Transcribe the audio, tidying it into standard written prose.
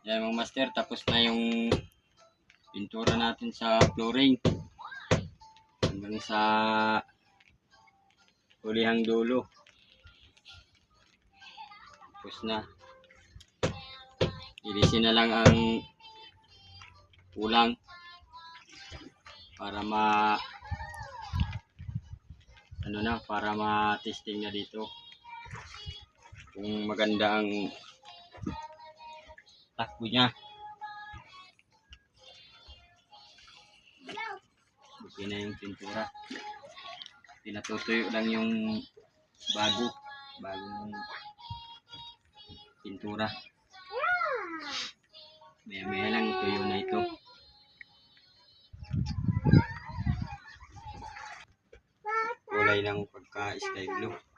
Yan mga master, tapos na yung pintura natin sa flooring. Hanggang sa hulihang dulo. Tapos na. Ilisin na lang ang kulang para para ma-testing na dito kung maganda ang takbo niya. Okay na yung pintura. Pinatutuyo lang yung bagong pintura. Maya lang tuyo na ito. Kulay ng pagka sky blue.